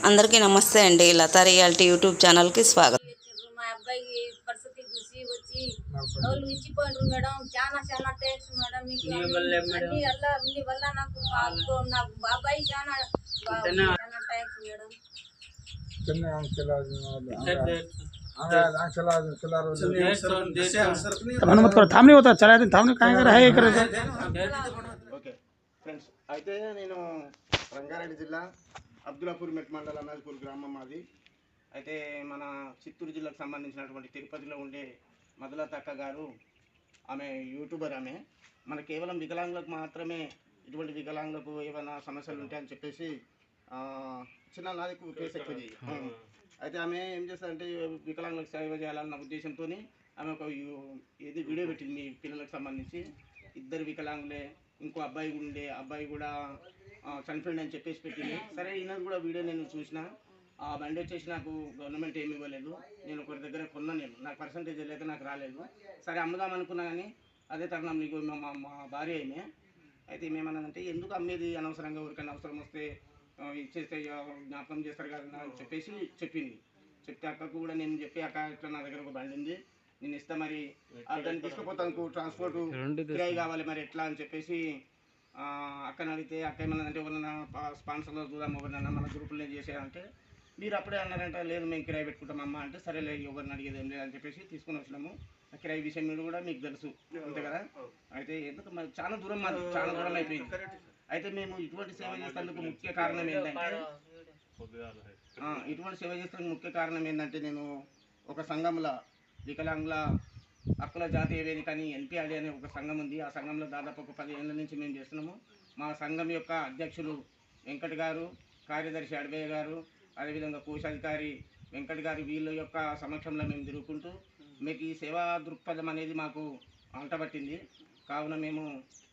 అందరికీ నమస్తే అండి. లతా రియాలిటీ యూట్యూబ్ ఛానల్కి స్వాగతం. మా అబ్బాయి పరిస్థితి చూసి వచ్చి వాళ్ళు ఇచ్చిపోయినారు మేడం. చాలా చాలా థ్యాంక్స్ మేడం. మీకు అన్ని వల్ల నాకు అబ్బాయి చాలా థ్యాంక్స్ మేడం. थामने होता चला थामने काय है ఓకే ఫ్రెండ్స్, అయితే నేను రంగారెడ్డి జిల్లా అబ్దులాపూర్ మెట్ మండలం అనాజ్పూర్ గ్రామం మాది. అయితే మన చిత్తూరు జిల్లాకు సంబంధించినటువంటి తిరుపతిలో ఉండే మధులతక్క గారు, ఆమె యూట్యూబర్. ఆమె మన కేవలం వికలాంగులకు మాత్రమే, ఇటువంటి వికలాంగులకు ఏమైనా సమస్యలు ఉంటాయని చెప్పేసి చిన్న నాది కేసు ఎక్కువ. అయితే ఆమె ఏం చేస్తారంటే వికలాంగులకు సేవ చేయాలన్న ఉద్దేశంతో ఆమె ఒక వీడియో పెట్టింది. మీ పిల్లలకు సంబంధించి ఇద్దరు వికలాంగులే, ఇంకో అబ్బాయి ఉండే, అబ్బాయి కూడా చనిపోయింది అని చెప్పేసి పెట్టింది. సరే, ఈయన కూడా వీడియో నేను చూసిన. ఆ బండి వచ్చేసి నాకు గవర్నమెంట్ ఏమి ఇవ్వలేదు, నేను ఒకరి దగ్గర కొన్నాను. నాకు పర్సంటేజ్ లేక నాకు రాలేదు. సరే, అమ్ముదాం అనుకున్నా. కానీ అదే తరుణం నీకు మా భార్య అయిమే. అయితే ఏమేమన్నదంటే, ఎందుకు అమ్మేది అనవసరంగా, ఎవరికైనా అవసరం వస్తే ఇచ్చేస్తే జ్ఞాపకం చేస్తారు కదా అని చెప్పేసి చెప్పింది. చెప్తే అక్కకు కూడా నేను చెప్పి, అక్క ఇట్లా నా దగ్గర ఒక బండి ఉంది, నేను ఇస్తా, మరి దాన్ని తీసుకుపోతాను, ట్రాన్స్పోర్ట్ కిరాయి కావాలి, మరి ఎట్లా అని చెప్పేసి అక్కని అడిగితే, అక్క ఏమన్నదంటే ఎవరన్నా స్పాన్సర్లో చూద్దాం, ఎవరినన్నా మన గ్రూపులో చేసేయాలంటే, మీరు అప్పుడే అన్నారంట, లేదు మేము కిరాయి పెట్టుకుంటాం అమ్మ అంటే, సరేలే ఎవరిని అడిగేది ఏం లేదని చెప్పేసి తీసుకుని వచ్చినాము. ఆ కిరాయి విషయం మీద కూడా మీకు తెలుసు అంతే కదా. అయితే ఎందుకు మరి చాలా దూరం అయిపోయింది. అయితే మేము ఇటువంటి సేవ చేసేందుకు ముఖ్య కారణం ఏంటంటే, నేను ఒక సంఘంలో వికలాంగుల హక్కుల జాతీయ వేదిక అని ఎన్పిఆర్డి అనే ఒక సంఘం ఉంది. ఆ సంఘంలో దాదాపు ఒక 10 ఏళ్ళ నుంచి మేము చేస్తున్నాము. మా సంఘం యొక్క అధ్యక్షులు వెంకట్ గారు, కార్యదర్శి అడవయ్య గారు, అదేవిధంగా కోశాధికారి వెంకట్ గారు, వీళ్ళ యొక్క సమక్షంలో మేము తిరుగుకుంటూ మీకు ఈ సేవా దృక్పథం అనేది మాకు అంటబట్టింది. కావున మేము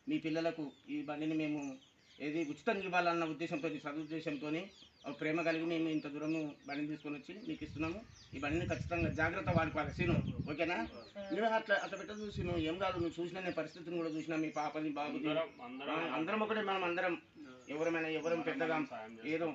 మీ పిల్లలకు ఈ బండిని మేము ఉచితంగా ఇవ్వాలన్న ఉద్దేశంతో, సదుద్దేశంతో, ప్రేమ కలిగి మేము ఇంత దూరము బండిని తీసుకొని వచ్చి మీకు ఇస్తున్నాము. ఈ బండిని ఖచ్చితంగా జాగ్రత్త వాడుకోవాలి. సీను, ఓకేనా? నువ్వు అట్లా పెట్టదు సీను, ఏం కాదు. నువ్వు చూసిన నేను పరిస్థితిని కూడా చూసినా, మీ పాపని బాబుని అందరం ఒకటే. మనం అందరం ఎవరమైనా ఎవరం పెద్దగా ఏదో